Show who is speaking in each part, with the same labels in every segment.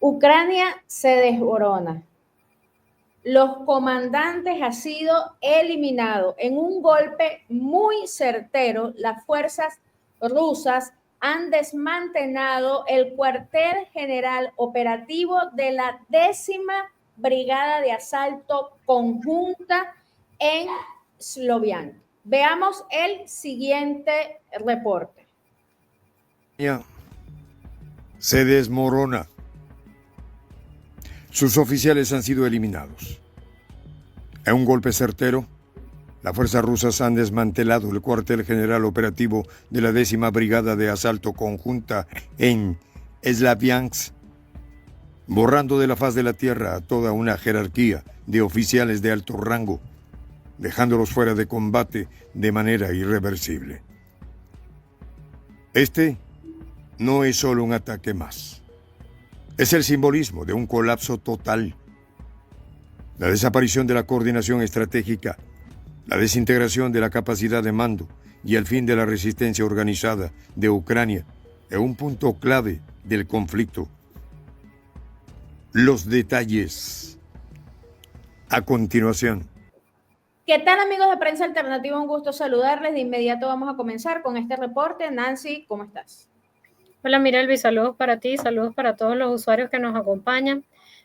Speaker 1: Ucrania se desborona. Los comandantes han sido eliminados. En un golpe muy certero, las fuerzas rusas han desmantelado el cuartel general operativo de la 10ª Brigada de Asalto Conjunta en Sloviansk. Veamos el siguiente reporte.
Speaker 2: Se desmorona. Sus oficiales han sido eliminados. En un golpe certero, las fuerzas rusas han desmantelado el cuartel general operativo de la 10ª Brigada de Asalto Conjunta en Slaviansk, borrando de la faz de la tierra a toda una jerarquía de oficiales de alto rango, dejándolos fuera de combate de manera irreversible. Este no es solo un ataque más. Es el simbolismo de un colapso total. La desaparición de la coordinación estratégica, la desintegración de la capacidad de mando y el fin de la resistencia organizada de Ucrania es un punto clave del conflicto. Los detalles a continuación.
Speaker 1: ¿Qué tal, amigos de Prensa Alternativa? Un gusto saludarles. De inmediato vamos a comenzar con este reporte. Nancy, ¿cómo estás?
Speaker 3: Hola Mirelvi, saludos para ti, saludos para todos los usuarios que nos acompañan.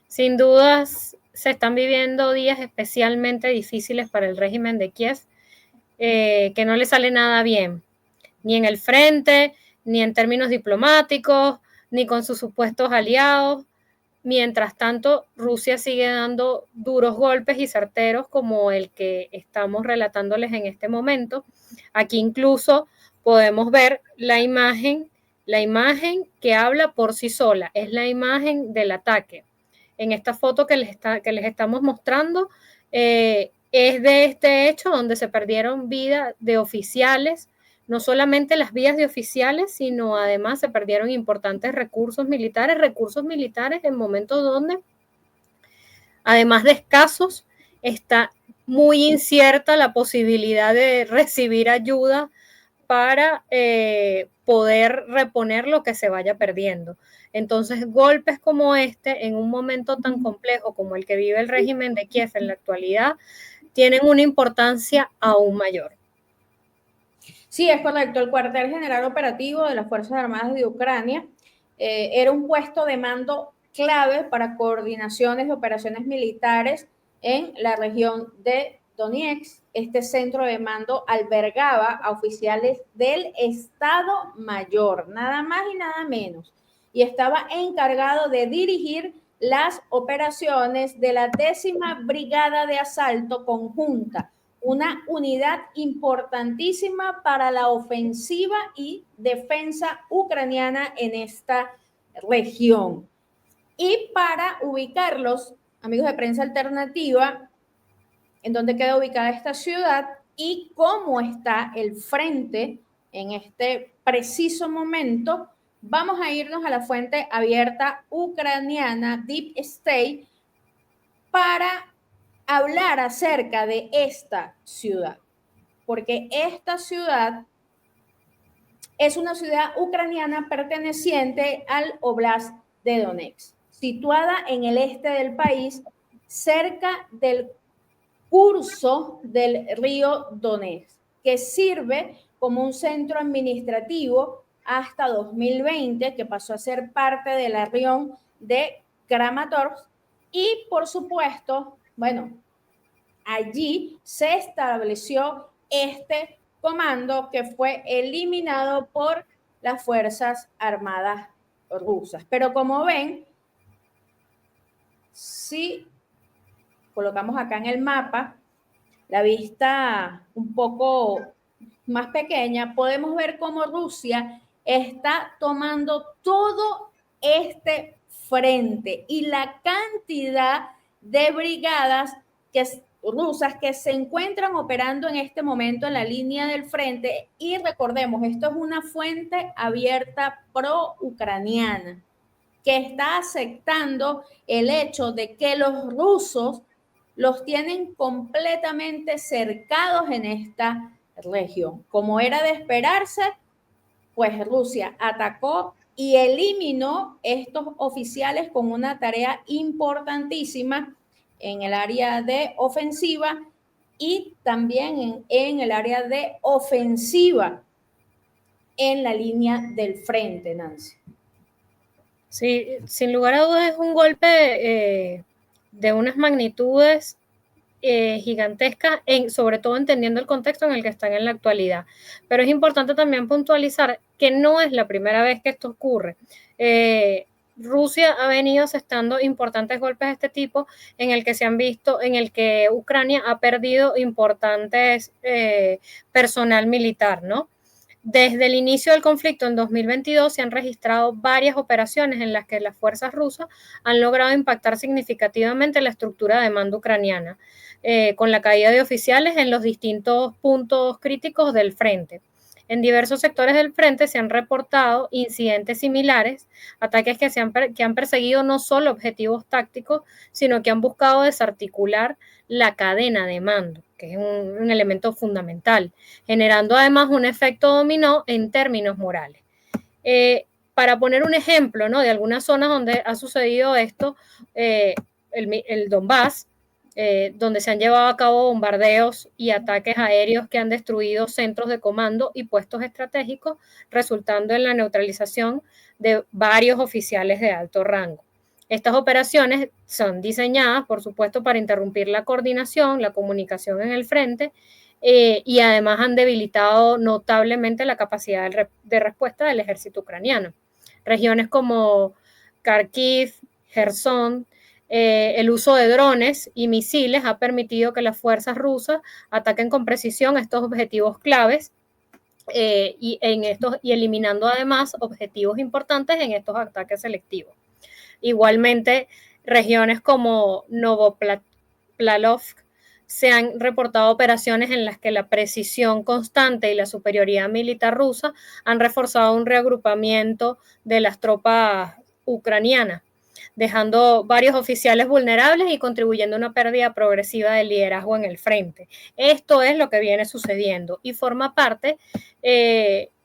Speaker 3: Sin dudas se están viviendo días especialmente difíciles para el régimen de Kiev, que no le sale nada bien, ni en el frente, ni en términos diplomáticos, ni con sus supuestos aliados. Mientras tanto, Rusia sigue dando duros golpes y certeros como el que estamos relatándoles en este momento. Aquí incluso podemos ver la imagen que habla por sí sola, es la imagen del ataque. En esta foto que les estamos mostrando, es de este hecho donde se perdieron vidas de oficiales, no solamente las vidas de oficiales, sino además se perdieron importantes recursos militares en momentos donde, además de escasos, está muy incierta la posibilidad de recibir ayuda para poder reponer lo que se vaya perdiendo. Entonces, golpes como este, en un momento tan complejo como el que vive el régimen de Kiev en la actualidad, tienen una importancia aún mayor.
Speaker 1: Sí, es correcto. El cuartel general operativo de las Fuerzas Armadas de Ucrania era un puesto de mando clave para coordinaciones de operaciones militares en la región de Donetsk. Este centro de mando albergaba a oficiales del Estado Mayor, nada más y nada menos, y estaba encargado de dirigir las operaciones de la 10ª Brigada de Asalto Conjunta, una unidad importantísima para la ofensiva y defensa ucraniana en esta región. Y para ubicarlos, amigos de Prensa Alternativa, en dónde queda ubicada esta ciudad y cómo está el frente en este preciso momento, vamos a irnos a la fuente abierta ucraniana Deep State para hablar acerca de esta ciudad, porque esta ciudad es una ciudad ucraniana perteneciente al Oblast de Donetsk, situada en el este del país, cerca del curso del río Donetsk, que sirve como un centro administrativo hasta 2020, que pasó a ser parte de la región de Kramatorsk, y por supuesto, bueno, allí se estableció este comando que fue eliminado por las Fuerzas Armadas rusas. Pero como ven, si colocamos acá en el mapa la vista un poco más pequeña, podemos ver cómo Rusia está tomando todo este frente y la cantidad de brigadas rusas que se encuentran operando en este momento en la línea del frente. Y recordemos, esto es una fuente abierta pro-ucraniana que está aceptando el hecho de que los rusos los tienen completamente cercados en esta región. Como era de esperarse, pues Rusia atacó y eliminó estos oficiales con una tarea importantísima en el área de ofensiva y también en el área de ofensiva en la línea del frente, Nancy.
Speaker 3: Sí, sin lugar a dudas es un golpe de unas magnitudes gigantescas, sobre todo entendiendo el contexto en el que están en la actualidad. Pero es importante también puntualizar que no es la primera vez que esto ocurre. Rusia ha venido asestando importantes golpes de este tipo en el que se han visto, en el que Ucrania ha perdido importantes personal militar, ¿no? Desde el inicio del conflicto en 2022 se han registrado varias operaciones en las que las fuerzas rusas han logrado impactar significativamente la estructura de mando ucraniana, con la caída de oficiales en los distintos puntos críticos del frente. En diversos sectores del frente se han reportado incidentes similares, ataques que han perseguido no solo objetivos tácticos, sino que han buscado desarticular la cadena de mando, que es un elemento fundamental, generando además un efecto dominó en términos morales. Para poner un ejemplo, ¿no?, de algunas zonas donde ha sucedido esto, el Donbass, donde se han llevado a cabo bombardeos y ataques aéreos que han destruido centros de comando y puestos estratégicos, resultando en la neutralización de varios oficiales de alto rango. Estas operaciones son diseñadas, por supuesto, para interrumpir la coordinación, la comunicación en el frente, y además han debilitado notablemente la capacidad de respuesta del ejército ucraniano. Regiones como Kharkiv, Gerson, el uso de drones y misiles ha permitido que las fuerzas rusas ataquen con precisión estos objetivos claves y eliminando además objetivos importantes en estos ataques selectivos. Igualmente, regiones como Novoplavlovsk se han reportado operaciones en las que la precisión constante y la superioridad militar rusa han reforzado un reagrupamiento de las tropas ucranianas, dejando varios oficiales vulnerables y contribuyendo a una pérdida progresiva de liderazgo en el frente. Esto es lo que viene sucediendo y forma parte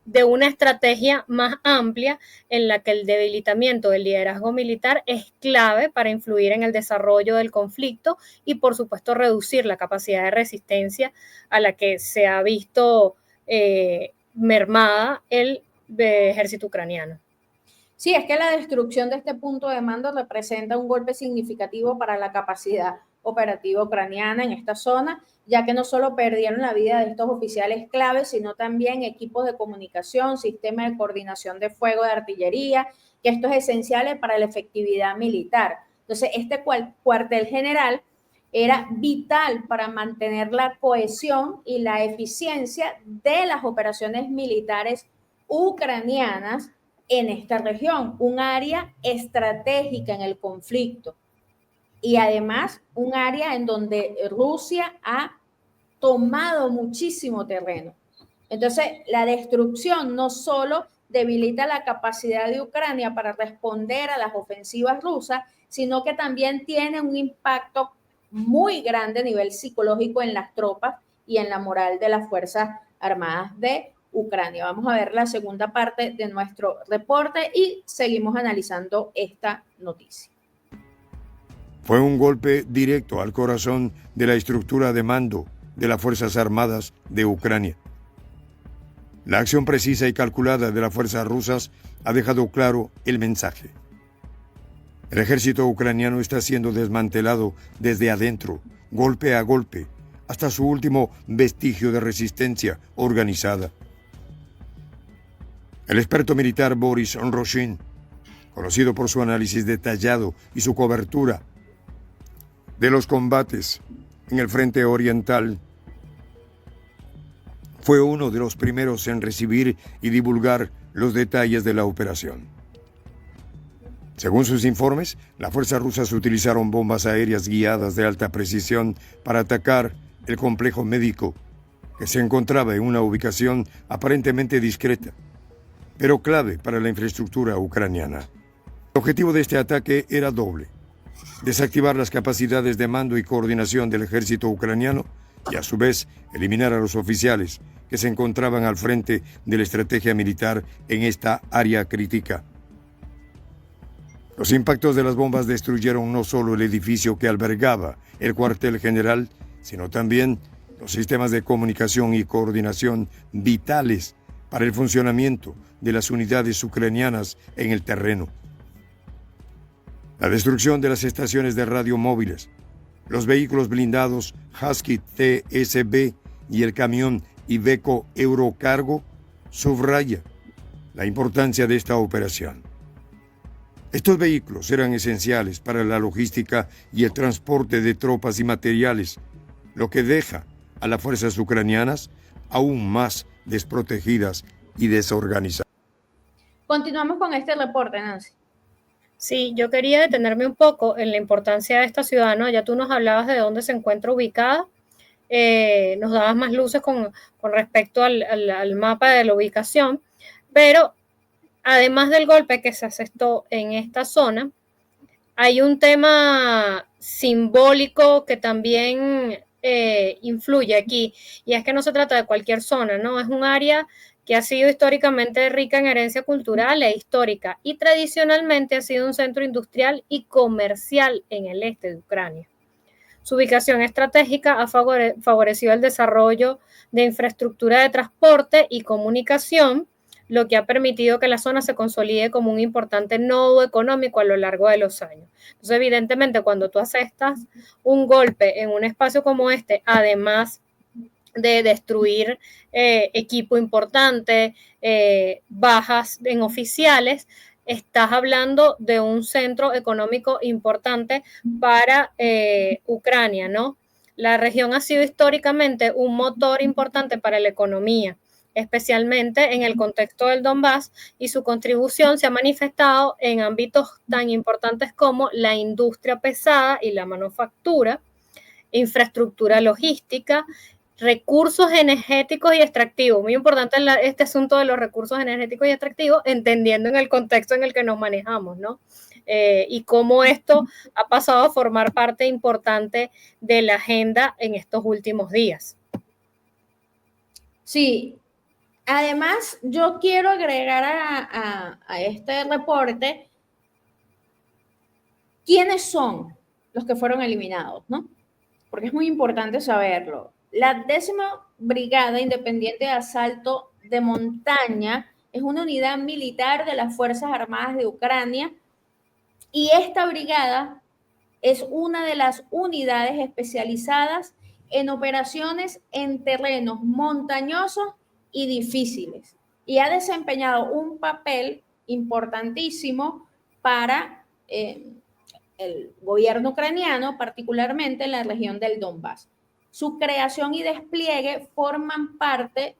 Speaker 3: de una estrategia más amplia en la que el debilitamiento del liderazgo militar es clave para influir en el desarrollo del conflicto y, por supuesto, reducir la capacidad de resistencia a la que se ha visto mermada el ejército ucraniano.
Speaker 1: Sí, es que la destrucción de este punto de mando representa un golpe significativo para la capacidad operativa ucraniana en esta zona, ya que no solo perdieron la vida de estos oficiales claves, sino también equipos de comunicación, sistema de coordinación de fuego de artillería, que esto es esencial para la efectividad militar. Entonces, este cuartel general era vital para mantener la cohesión y la eficiencia de las operaciones militares ucranianas en esta región, un área estratégica en el conflicto y además un área en donde Rusia ha tomado muchísimo terreno. Entonces, la destrucción no solo debilita la capacidad de Ucrania para responder a las ofensivas rusas, sino que también tiene un impacto muy grande a nivel psicológico en las tropas y en la moral de las Fuerzas Armadas de Ucrania. Vamos a ver la segunda parte de nuestro reporte y seguimos analizando esta noticia.
Speaker 2: Fue un golpe directo al corazón de la estructura de mando de las Fuerzas Armadas de Ucrania. La acción precisa y calculada de las fuerzas rusas ha dejado claro el mensaje. El ejército ucraniano está siendo desmantelado desde adentro, golpe a golpe, hasta su último vestigio de resistencia organizada. El experto militar Boris Roshin, conocido por su análisis detallado y su cobertura de los combates en el frente oriental, fue uno de los primeros en recibir y divulgar los detalles de la operación. Según sus informes, las fuerzas rusas utilizaron bombas aéreas guiadas de alta precisión para atacar el complejo médico, que se encontraba en una ubicación aparentemente discreta, pero clave para la infraestructura ucraniana. El objetivo de este ataque era doble: desactivar las capacidades de mando y coordinación del ejército ucraniano y, a su vez, eliminar a los oficiales que se encontraban al frente de la estrategia militar en esta área crítica, Los impactos de las bombas destruyeron no solo el edificio que albergaba el cuartel general, sino también los sistemas de comunicación y coordinación vitales para el funcionamiento de las unidades ucranianas en el terreno. La destrucción de las estaciones de radio móviles, los vehículos blindados Husky TSB y el camión Iveco Eurocargo subraya la importancia de esta operación. Estos vehículos eran esenciales para la logística y el transporte de tropas y materiales, lo que deja a las fuerzas ucranianas aún más desprotegidas y desorganizadas.
Speaker 1: Continuamos con este reporte, Nancy.
Speaker 3: Sí, yo quería detenerme un poco en la importancia de esta ciudad, ¿no? Ya tú nos hablabas de dónde se encuentra ubicada, nos dabas más luces con respecto al mapa de la ubicación, pero además del golpe que se asestó en esta zona, hay un tema simbólico que también influye aquí, y es que no se trata de cualquier zona, ¿no? Es un área que ha sido históricamente rica en herencia cultural e histórica, y tradicionalmente ha sido un centro industrial y comercial en el este de Ucrania. Su ubicación estratégica ha favorecido el desarrollo de infraestructura de transporte y comunicación, lo que ha permitido que la zona se consolide como un importante nodo económico a lo largo de los años. Entonces, evidentemente, cuando tú asestas un golpe en un espacio como este, además de destruir equipo importante, bajas en oficiales, estás hablando de un centro económico importante para Ucrania, ¿no? La región ha sido históricamente un motor importante para la economía, especialmente en el contexto del Donbass, y su contribución se ha manifestado en ámbitos tan importantes como la industria pesada y la manufactura, infraestructura logística, recursos energéticos y extractivos. Muy importante este asunto de los recursos energéticos y extractivos, entendiendo en el contexto en el que nos manejamos, ¿no? Y cómo esto ha pasado a formar parte importante de la agenda en estos últimos días.
Speaker 1: Sí, además yo quiero agregar a este reporte quiénes son los que fueron eliminados, ¿no? Porque es muy importante saberlo. La 10ª Brigada Independiente de Asalto de Montaña es una unidad militar de las Fuerzas Armadas de Ucrania, y esta brigada es una de las unidades especializadas en operaciones en terrenos montañosos y difíciles, y ha desempeñado un papel importantísimo para el gobierno ucraniano, particularmente en la región del Donbass. Su creación y despliegue forman parte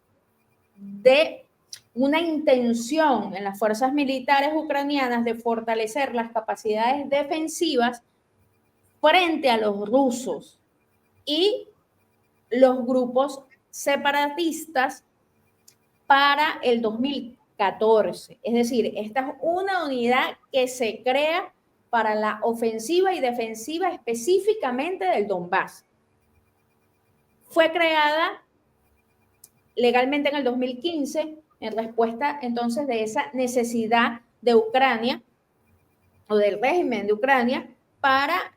Speaker 1: de una intención en las fuerzas militares ucranianas de fortalecer las capacidades defensivas frente a los rusos y los grupos separatistas para el 2014. Es decir, esta es una unidad que se crea para la ofensiva y defensiva específicamente del Donbass. Fue creada legalmente en el 2015 en respuesta entonces de esa necesidad de Ucrania o del régimen de Ucrania para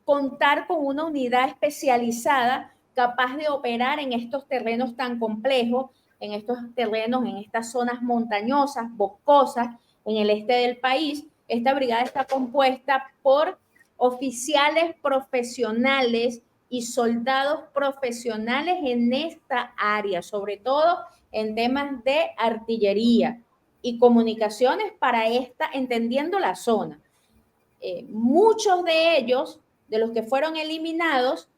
Speaker 1: contar con una unidad especializada capaz de operar en estos terrenos tan complejos, en estos terrenos, en estas zonas montañosas, boscosas, en el este del país. Esta brigada está compuesta por oficiales profesionales y soldados profesionales en esta área, sobre todo en temas de artillería y comunicaciones para entendiendo la zona. Muchos de ellos, de los que fueron eliminados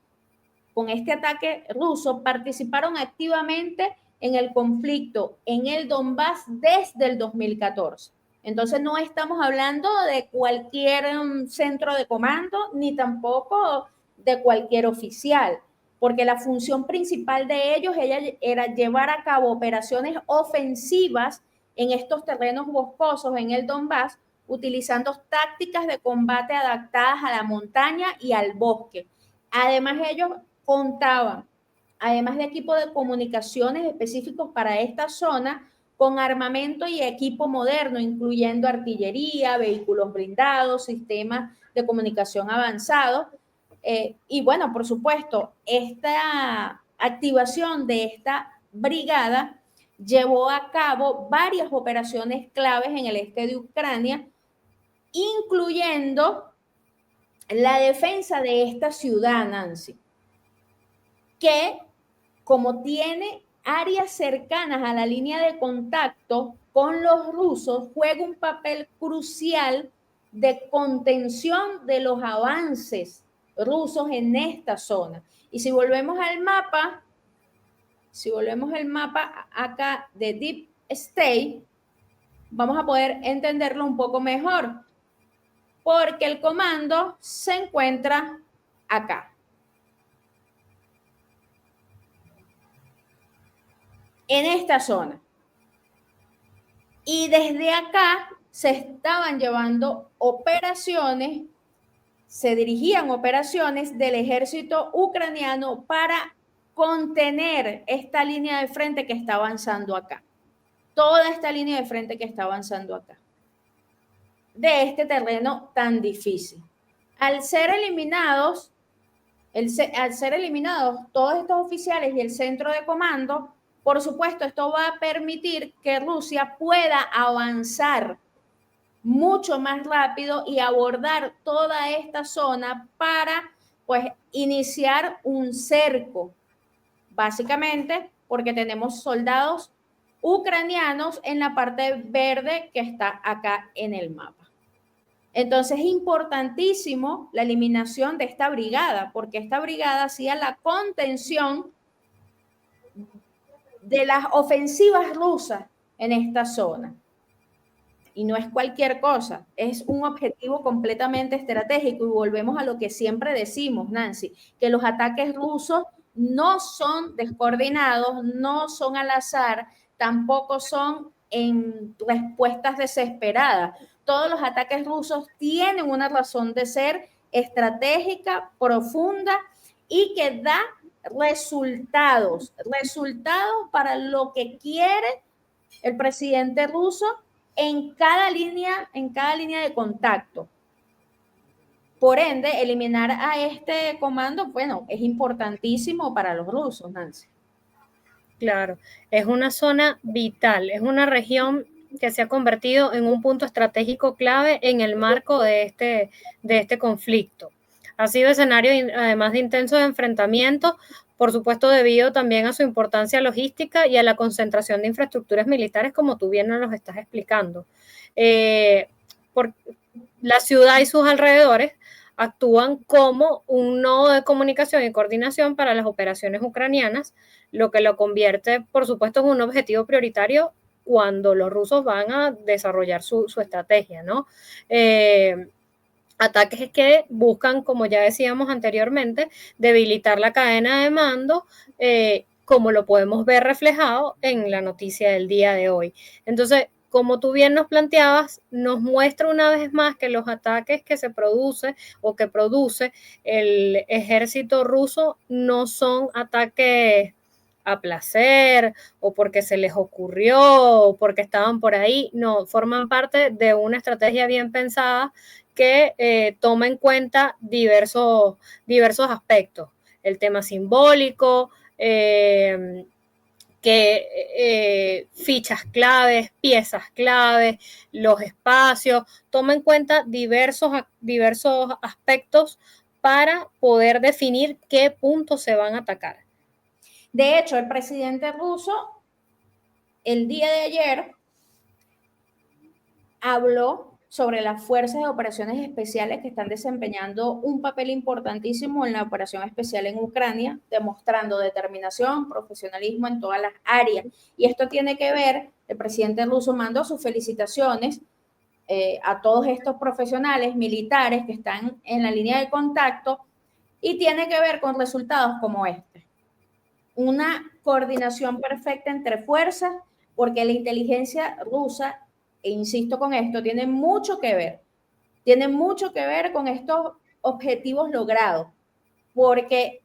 Speaker 1: con este ataque ruso, participaron activamente en el conflicto en el Donbass desde el 2014. Entonces no estamos hablando de cualquier centro de comando, ni tampoco de cualquier oficial, porque la función principal de ellos era llevar a cabo operaciones ofensivas en estos terrenos boscosos en el Donbass, utilizando tácticas de combate adaptadas a la montaña y al bosque. Además, ellos contaban, además de equipos de comunicaciones específicos para esta zona, con armamento y equipo moderno, incluyendo artillería, vehículos blindados, sistemas de comunicación avanzados. Y bueno, por supuesto, esta activación de esta brigada llevó a cabo varias operaciones claves en el este de Ucrania, incluyendo la defensa de esta ciudad, Nancy, que como tiene áreas cercanas a la línea de contacto con los rusos, juega un papel crucial de contención de los avances rusos en esta zona. Y si volvemos al mapa, acá de Deep State, vamos a poder entenderlo un poco mejor, porque el comando se encuentra acá. En esta zona. Y desde acá se estaban llevando operaciones, se dirigían operaciones del ejército ucraniano para contener esta línea de frente que está avanzando acá. Toda esta línea de frente que está avanzando acá. De este terreno tan difícil. Al ser eliminados todos estos oficiales y el centro de comando, por supuesto, esto va a permitir que Rusia pueda avanzar mucho más rápido y abordar toda esta zona para, pues, iniciar un cerco, básicamente porque tenemos soldados ucranianos en la parte verde que está acá en el mapa. Entonces es importantísimo la eliminación de esta brigada, porque esta brigada hacía la contención de las ofensivas rusas en esta zona. Y no es cualquier cosa, es un objetivo completamente estratégico. Y volvemos a lo que siempre decimos, Nancy, que los ataques rusos no son descoordinados, no son al azar, tampoco son en respuestas desesperadas. Todos los ataques rusos tienen una razón de ser estratégica, profunda y que da resultados para lo que quiere el presidente ruso en cada línea de contacto. Por ende, eliminar a este comando, bueno, es importantísimo para los rusos, Nancy.
Speaker 3: Claro, es una zona vital, es una región que se ha convertido en un punto estratégico clave en el marco de este conflicto. Ha sido escenario, además de intensos enfrentamientos, por supuesto debido también a su importancia logística y a la concentración de infraestructuras militares, como tú bien nos los estás explicando. Por la ciudad y sus alrededores actúan como un nodo de comunicación y coordinación para las operaciones ucranianas, lo que lo convierte, por supuesto, en un objetivo prioritario cuando los rusos van a desarrollar su estrategia, ¿no? Ataques que buscan, como ya decíamos anteriormente, debilitar la cadena de mando, como lo podemos ver reflejado en la noticia del día de hoy. Entonces, como tú bien nos planteabas, nos muestra una vez más que los ataques que se produce o que produce el ejército ruso no son ataques a placer o porque se les ocurrió o porque estaban por ahí, no, forman parte de una estrategia bien pensada que toma en cuenta diversos aspectos, el tema simbólico, fichas claves, piezas claves, los espacios, toma en cuenta diversos aspectos para poder definir qué puntos se van a atacar.
Speaker 1: De hecho, el presidente ruso el día de ayer habló sobre las fuerzas de operaciones especiales que están desempeñando un papel importantísimo en la operación especial en Ucrania, demostrando determinación, profesionalismo en todas las áreas. Y esto tiene que ver, el presidente ruso mandó sus felicitaciones a todos estos profesionales militares que están en la línea de contacto y tiene que ver con resultados como este. Una coordinación perfecta entre fuerzas, porque la inteligencia rusa, e insisto con esto, tiene mucho que ver con estos objetivos logrados, porque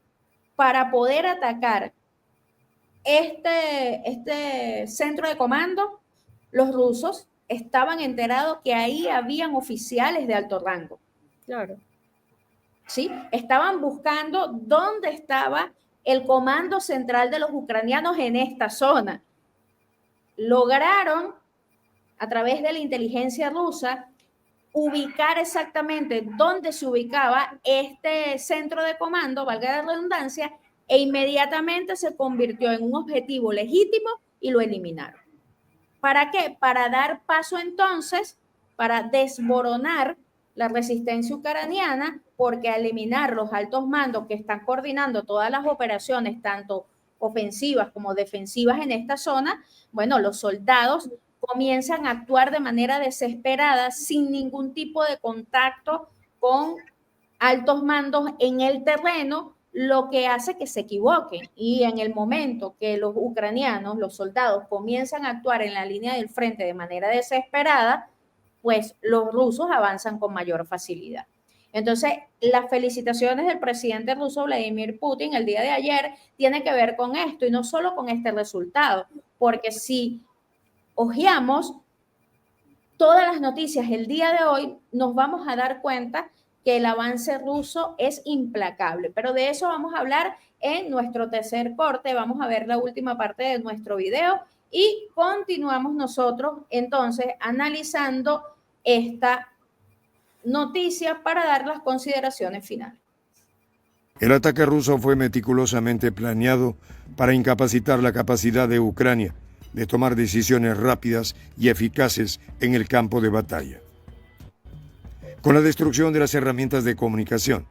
Speaker 1: para poder atacar este centro de comando los rusos estaban enterados que ahí habían oficiales de alto rango.
Speaker 3: Claro.
Speaker 1: ¿Sí? Estaban buscando dónde estaba el comando central de los ucranianos en esta zona. Lograron, a través de la inteligencia rusa, ubicar exactamente dónde se ubicaba este centro de comando, valga la redundancia, e inmediatamente se convirtió en un objetivo legítimo y lo eliminaron. ¿Para qué? Para dar paso entonces, para desmoronar la resistencia ucraniana, porque al eliminar los altos mandos que están coordinando todas las operaciones, tanto ofensivas como defensivas en esta zona, bueno, los soldados comienzan a actuar de manera desesperada sin ningún tipo de contacto con altos mandos en el terreno, lo que hace que se equivoquen. Y en el momento que los ucranianos, los soldados, comienzan a actuar en la línea del frente de manera desesperada, pues los rusos avanzan con mayor facilidad. Entonces, las felicitaciones del presidente ruso Vladimir Putin el día de ayer tienen que ver con esto y no solo con este resultado, porque si ojeamos todas las noticias el día de hoy, nos vamos a dar cuenta que el avance ruso es implacable, pero de eso vamos a hablar en nuestro tercer corte, vamos a ver la última parte de nuestro video y continuamos nosotros entonces analizando esta noticia para dar las consideraciones finales.
Speaker 2: El ataque ruso fue meticulosamente planeado para incapacitar la capacidad de Ucrania de tomar decisiones rápidas y eficaces en el campo de batalla. Con la destrucción de las herramientas de comunicación,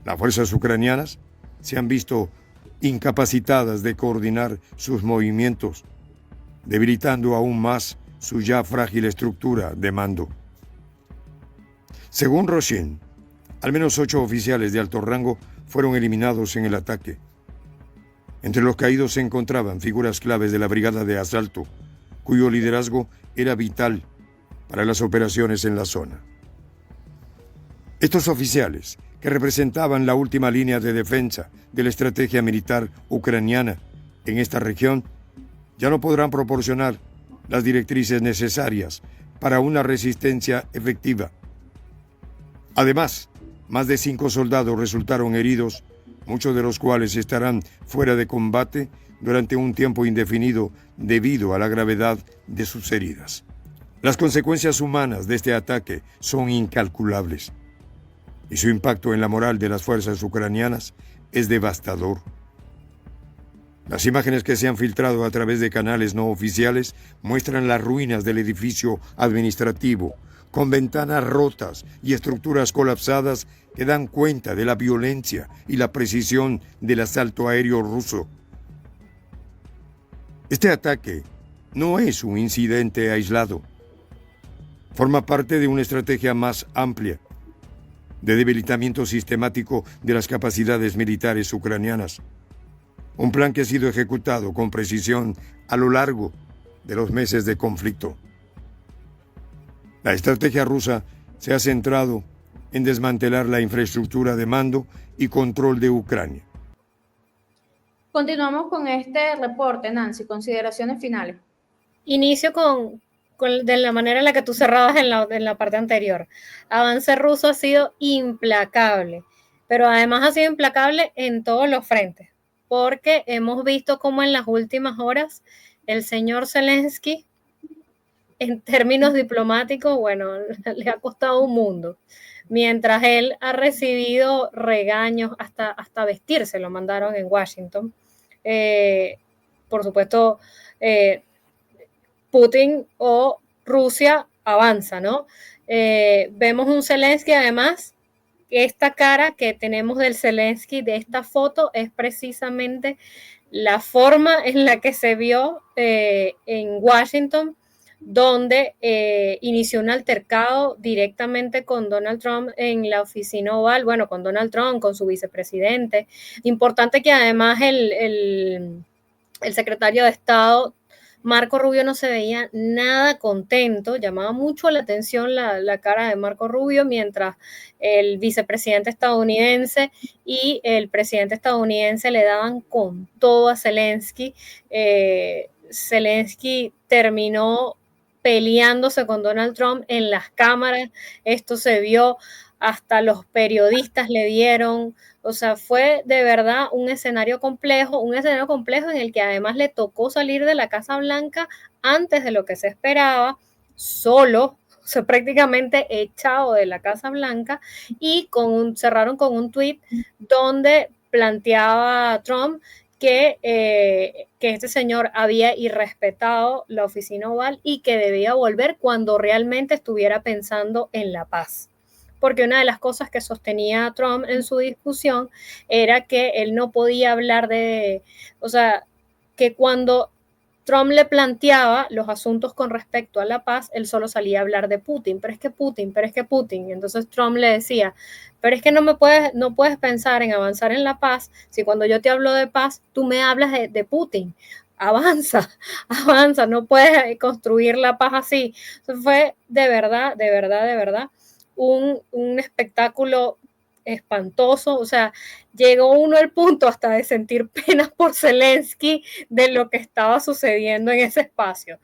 Speaker 2: las fuerzas ucranianas se han visto incapacitadas de coordinar sus movimientos, debilitando aún más su ya frágil estructura de mando. Según Roshin, al menos 8 oficiales de alto rango fueron eliminados en el ataque. Entre los caídos se encontraban figuras claves de la brigada de asalto, cuyo liderazgo era vital para las operaciones en la zona. Estos oficiales, que representaban la última línea de defensa de la estrategia militar ucraniana en esta región, ya no podrán proporcionar las directrices necesarias para una resistencia efectiva. Además, más de 5 soldados resultaron heridos, muchos de los cuales estarán fuera de combate durante un tiempo indefinido debido a la gravedad de sus heridas. Las consecuencias humanas de este ataque son incalculables y su impacto en la moral de las fuerzas ucranianas es devastador. Las imágenes que se han filtrado a través de canales no oficiales muestran las ruinas del edificio administrativo, con ventanas rotas y estructuras colapsadas que dan cuenta de la violencia y la precisión del asalto aéreo ruso. Este ataque no es un incidente aislado. Forma parte de una estrategia más amplia de debilitamiento sistemático de las capacidades militares ucranianas. Un plan que ha sido ejecutado con precisión a lo largo de los meses de conflicto. La estrategia rusa se ha centrado en desmantelar la infraestructura de mando y control de Ucrania.
Speaker 1: Continuamos con este reporte, Nancy, consideraciones finales.
Speaker 3: Inicio de la manera en la que tú cerrabas en la parte anterior. Avance ruso ha sido implacable, pero además ha sido implacable en todos los frentes, porque hemos visto cómo en las últimas horas el señor Zelensky, en términos diplomáticos, bueno, le ha costado un mundo. Mientras él ha recibido regaños, hasta vestirse lo mandaron en Washington. Por supuesto, Putin o Rusia avanza, ¿no? Vemos un Zelensky, además, esta cara que tenemos del Zelensky de esta foto es precisamente la forma en la que se vio en Washington, donde inició un altercado directamente con Donald Trump en la oficina oval, bueno, con Donald Trump, con su vicepresidente. Importante que además el secretario de Estado, Marco Rubio, no se veía nada contento, llamaba mucho la atención la cara de Marco Rubio, mientras el vicepresidente estadounidense y el presidente estadounidense le daban con todo a Zelensky. Zelensky terminó peleándose con Donald Trump en las cámaras. Esto se vio, hasta los periodistas le dieron, o sea, fue de verdad un escenario complejo en el que además le tocó salir de la Casa Blanca antes de lo que se esperaba, solo, o sea, prácticamente echado de la Casa Blanca, y cerraron con un tuit donde planteaba Trump que este señor había irrespetado la oficina oval y que debía volver cuando realmente estuviera pensando en la paz. Porque una de las cosas que sostenía Trump en su discusión era que él no podía hablar o sea, que cuando Trump le planteaba los asuntos con respecto a la paz, él solo salía a hablar de Putin, pero es que Putin. Y entonces Trump le decía, pero es que no puedes pensar en avanzar en la paz si cuando yo te hablo de paz, tú me hablas de Putin. Avanza, no puedes construir la paz así. Entonces fue de verdad un espectáculo espantoso, o sea, llegó uno al punto hasta de sentir pena por Zelensky de lo que estaba sucediendo en ese espacio.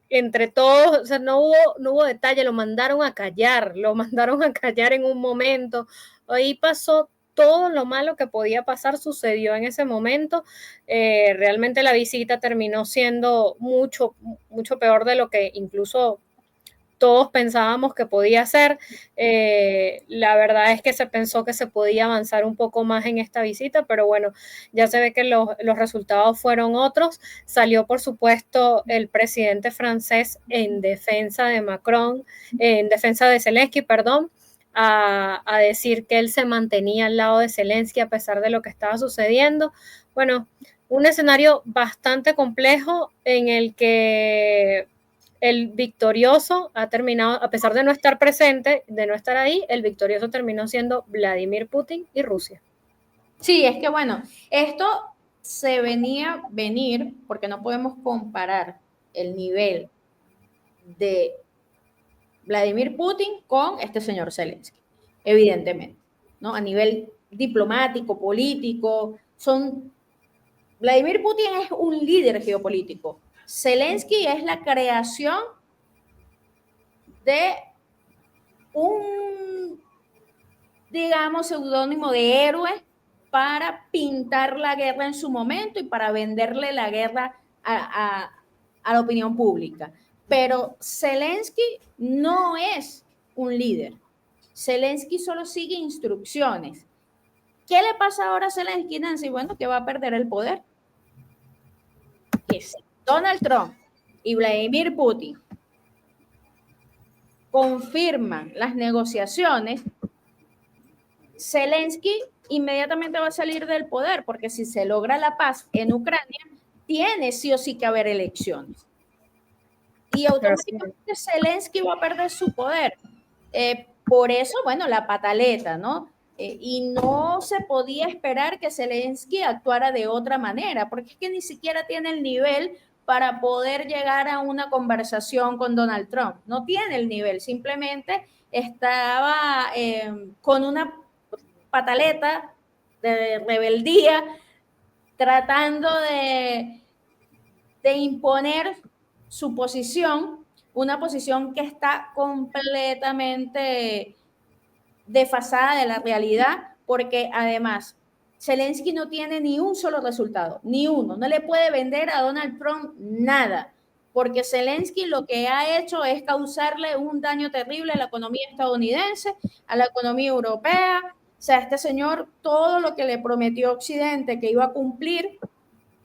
Speaker 3: Entre todos, o sea, no hubo detalle, lo mandaron a callar en un momento, ahí pasó todo lo malo que podía pasar, sucedió en ese momento. Realmente la visita terminó siendo mucho peor de lo que incluso todos pensábamos que podía ser. La verdad es que se pensó que se podía avanzar un poco más en esta visita, pero bueno, ya se ve que los resultados fueron otros. Salió, por supuesto, el presidente francés en defensa de Macron, en defensa de Zelensky, perdón, a decir que él se mantenía al lado de Zelensky a pesar de lo que estaba sucediendo. Bueno, un escenario bastante complejo en el que el victorioso ha terminado, a pesar de no estar presente, de no estar ahí, el victorioso terminó siendo Vladimir Putin y Rusia.
Speaker 1: Sí, es que bueno, esto se venía venir porque no podemos comparar el nivel de Vladimir Putin con este señor Zelensky, evidentemente, ¿no? A nivel diplomático, político, Vladimir Putin es un líder geopolítico. Zelensky es la creación de un, digamos, seudónimo de héroe para pintar la guerra en su momento y para venderle la guerra a la opinión pública. Pero Zelensky no es un líder. Zelensky solo sigue instrucciones. ¿Qué le pasa ahora a Zelensky, Nancy? Bueno, que va a perder el poder. Que si Donald Trump y Vladimir Putin confirman las negociaciones, Zelensky inmediatamente va a salir del poder, porque si se logra la paz en Ucrania, tiene sí o sí que haber elecciones. Y automáticamente Zelensky va a perder su poder. Por eso, bueno, la pataleta, ¿no? Y no se podía esperar que Zelensky actuara de otra manera, porque es que ni siquiera tiene el nivel para poder llegar a una conversación con Donald Trump. No tiene el nivel, simplemente estaba con una pataleta de rebeldía, tratando de imponer su posición, una posición que está completamente desfasada de la realidad, porque además Zelensky no tiene ni un solo resultado, ni uno, no le puede vender a Donald Trump nada, porque Zelensky lo que ha hecho es causarle un daño terrible a la economía estadounidense, a la economía europea. O sea, este señor, todo lo que le prometió Occidente que iba a cumplir,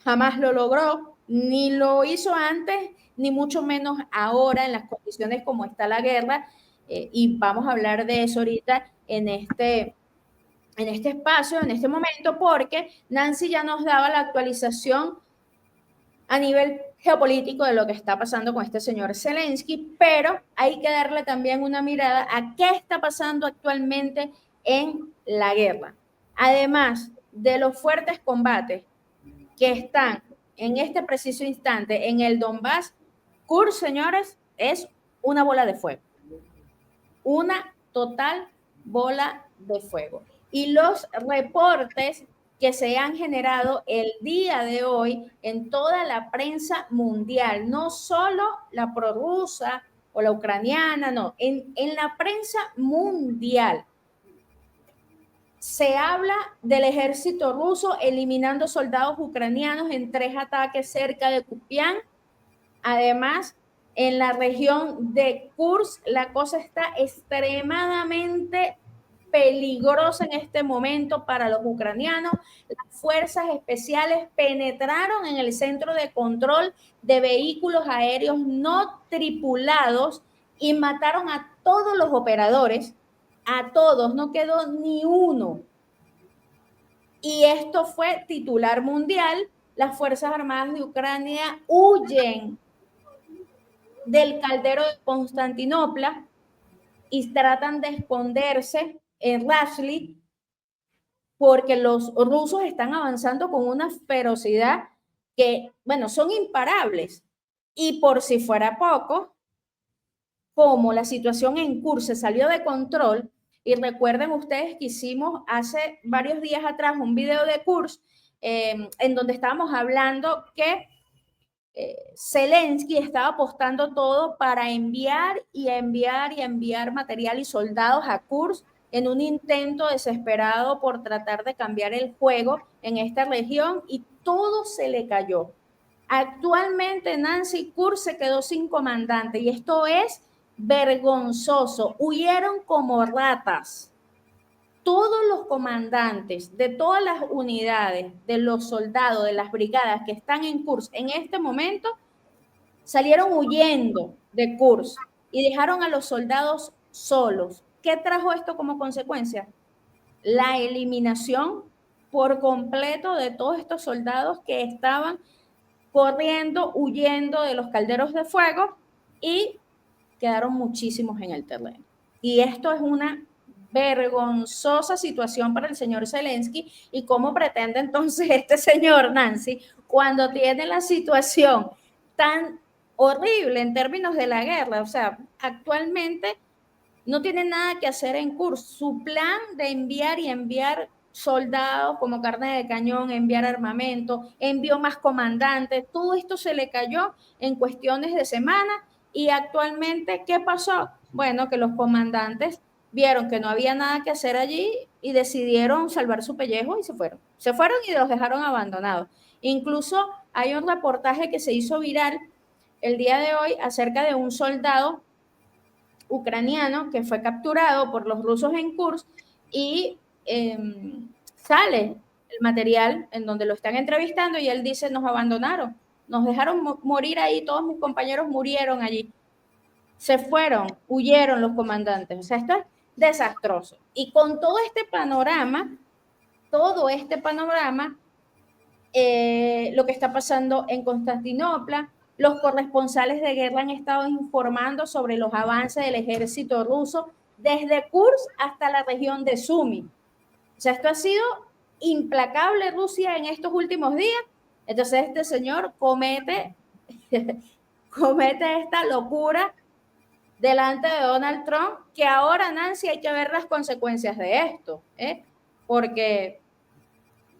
Speaker 1: jamás lo logró, ni lo hizo antes, ni mucho menos ahora en las condiciones como está la guerra, y vamos a hablar de eso ahorita en este espacio, en este momento, porque Nancy ya nos daba la actualización a nivel geopolítico de lo que está pasando con este señor Zelensky, pero hay que darle también una mirada a qué está pasando actualmente en la guerra. Además de los fuertes combates que están en este preciso instante en el Donbass, Kursk, señores, es una bola de fuego. Una total bola de fuego. Y los reportes que se han generado el día de hoy en toda la prensa mundial, no solo la prorrusa o la ucraniana, no, en la prensa mundial. Se habla del ejército ruso eliminando soldados ucranianos en 3 ataques cerca de Kupián. Además, en la región de Kursk, la cosa está extremadamente peligrosa en este momento para los ucranianos. Las fuerzas especiales penetraron en el centro de control de vehículos aéreos no tripulados y mataron a todos los operadores, a todos, no quedó ni uno. Y esto fue titular mundial. Las Fuerzas Armadas de Ucrania huyen del caldero de Constantinopla y tratan de esconderse en Rashli porque los rusos están avanzando con una ferocidad que, bueno, son imparables. Y por si fuera poco, como la situación en Kursk se salió de control, y recuerden ustedes que hicimos hace varios días atrás un video de Kursk en donde estábamos hablando que Zelensky estaba apostando todo para enviar material y soldados a Kursk en un intento desesperado por tratar de cambiar el juego en esta región, y todo se le cayó. Actualmente Nancy, Kursk se quedó sin comandante y esto es vergonzoso. Huyeron como ratas. Todos los comandantes de todas las unidades, de los soldados, de las brigadas que están en Kursk en este momento, salieron huyendo de Kursk y dejaron a los soldados solos. ¿Qué trajo esto como consecuencia? La eliminación por completo de todos estos soldados que estaban corriendo, huyendo de los calderos de fuego, y quedaron muchísimos en el terreno. Y esto es una vergonzosa situación para el señor Zelensky. ¿Y cómo pretende entonces este señor, Nancy, cuando tiene la situación tan horrible en términos de la guerra? O sea, actualmente no tiene nada que hacer en Kursk. Su plan de enviar soldados como carne de cañón, enviar armamento, envió más comandantes, todo esto se le cayó en cuestiones de semanas. Y actualmente, ¿qué pasó? Bueno, que los comandantes vieron que no había nada que hacer allí y decidieron salvar su pellejo y se fueron. Se fueron y los dejaron abandonados. Incluso hay un reportaje que se hizo viral el día de hoy acerca de un soldado ucraniano que fue capturado por los rusos en Kursk, y sale el material en donde lo están entrevistando y él dice: nos abandonaron, nos dejaron morir ahí, todos mis compañeros murieron allí, se fueron, huyeron los comandantes. O sea, esto es desastroso. Y con todo este panorama, lo que está pasando en Constantinopla, los corresponsales de guerra han estado informando sobre los avances del ejército ruso desde Kursk hasta la región de Sumy. O sea, esto ha sido implacable Rusia en estos últimos días. Entonces este señor comete esta locura delante de Donald Trump, que ahora, Nancy, hay que ver las consecuencias de esto, porque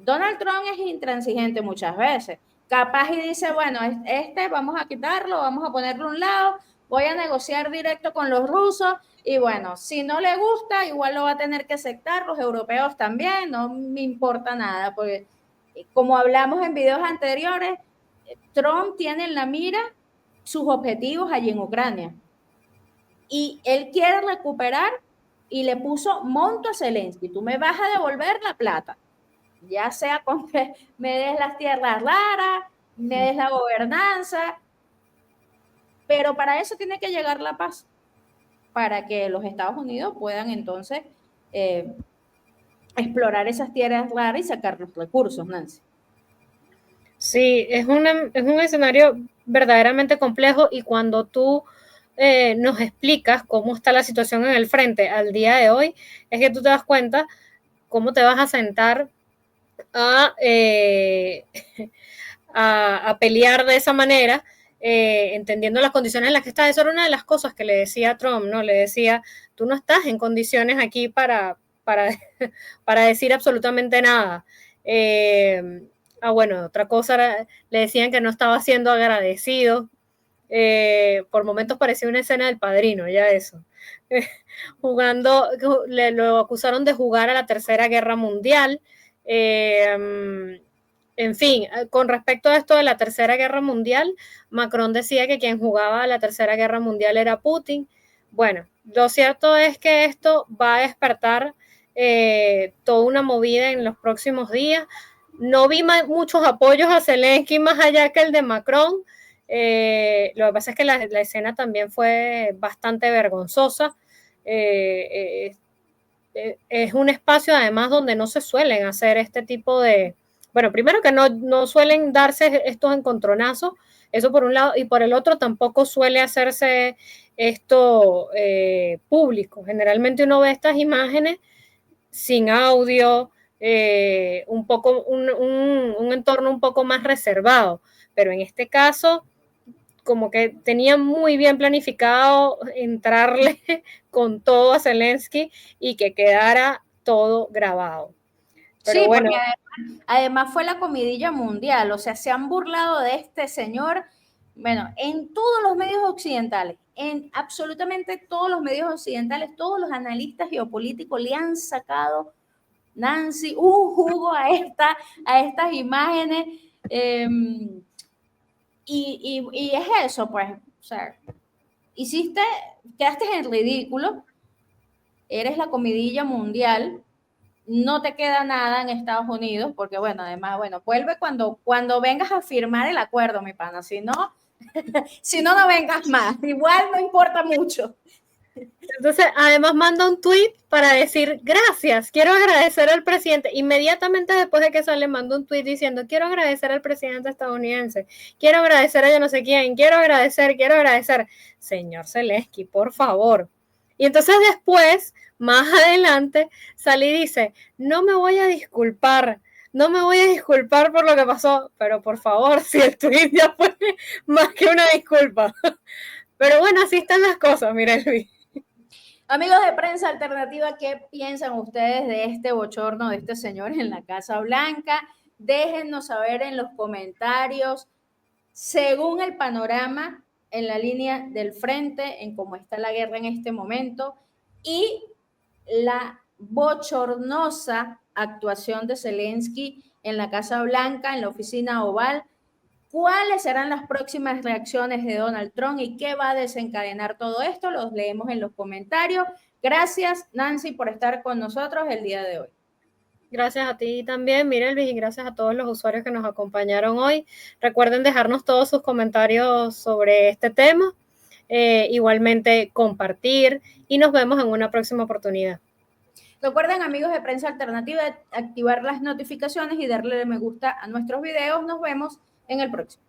Speaker 1: Donald Trump es intransigente muchas veces. Capaz y dice, bueno, vamos a quitarlo, vamos a ponerlo a un lado, voy a negociar directo con los rusos, y bueno, si no le gusta, igual lo va a tener que aceptar, los europeos también, no me importa nada, porque como hablamos en videos anteriores, Trump tiene en la mira sus objetivos allí en Ucrania. Y él quiere recuperar y le puso monto a Zelensky: tú me vas a devolver la plata, ya sea con que me des las tierras raras, me des la gobernanza, pero para eso tiene que llegar la paz, para que los Estados Unidos puedan entonces explorar esas tierras raras y sacar los recursos, Nancy.
Speaker 3: Sí, es un escenario verdaderamente complejo, y cuando tú nos explicas cómo está la situación en el frente al día de hoy, es que tú te das cuenta cómo te vas a sentar a pelear de esa manera, entendiendo las condiciones en las que estás. Eso era una de las cosas que le decía Trump, ¿no? Le decía: tú no estás en condiciones aquí para decir absolutamente nada. Bueno, otra cosa le decían que no estaba siendo agradecido. Por momentos parecía una escena del Padrino, ya eso. Jugando, lo acusaron de jugar a la Tercera Guerra Mundial. En fin, con respecto a esto de la Tercera Guerra Mundial, Macron decía que quien jugaba a la Tercera Guerra Mundial era Putin. Bueno, lo cierto es que esto va a despertar toda una movida en los próximos días. No vi muchos apoyos a Zelensky más allá que el de Macron. Lo que pasa es que la escena también fue bastante vergonzosa. Es un espacio además donde no se suelen hacer este tipo de... Bueno, primero que no suelen darse estos encontronazos, eso por un lado, y por el otro tampoco suele hacerse esto público. Generalmente uno ve estas imágenes sin audio, un entorno un poco más reservado, pero en este caso como que tenía muy bien planificado entrarle con todo a Zelensky y que quedara todo grabado. Pero
Speaker 1: sí,
Speaker 3: bueno,
Speaker 1: porque además fue la comidilla mundial, o sea, se han burlado de este señor, bueno, en todos los medios occidentales, en absolutamente todos los medios occidentales, todos los analistas geopolíticos le han sacado, Nancy, un jugo a estas imágenes. Y es eso, pues, o sea, quedaste en ridículo, eres la comidilla mundial, no te queda nada en Estados Unidos, porque bueno, además, bueno, vuelve cuando vengas a firmar el acuerdo, mi pana, si no, no vengas más, igual no importa mucho.
Speaker 3: Entonces, además manda un tweet para decir gracias, quiero agradecer al presidente. Inmediatamente después de que sale, manda un tweet diciendo quiero agradecer al presidente estadounidense, quiero agradecer a yo no sé quién, quiero agradecer. Señor Zelensky, por favor. Y entonces después, más adelante, sale y dice, no me voy a disculpar por lo que pasó, pero por favor, si el tweet ya fue más que una disculpa. Pero bueno, así están las cosas, mira Luis.
Speaker 1: Amigos de Prensa Alternativa, ¿qué piensan ustedes de este bochorno de este señor en la Casa Blanca? Déjennos saber en los comentarios, según el panorama en la línea del frente, en cómo está la guerra en este momento, y la bochornosa actuación de Zelensky en la Casa Blanca, en la oficina oval. ¿Cuáles serán las próximas reacciones de Donald Trump y qué va a desencadenar todo esto? Los leemos en los comentarios. Gracias, Nancy, por estar con nosotros el día de hoy.
Speaker 3: Gracias a ti también, Mirelvis, y gracias a todos los usuarios que nos acompañaron hoy. Recuerden dejarnos todos sus comentarios sobre este tema, igualmente compartir y nos vemos en una próxima oportunidad.
Speaker 1: Recuerden, amigos de Prensa Alternativa, activar las notificaciones y darle me gusta a nuestros videos. Nos vemos en el próximo.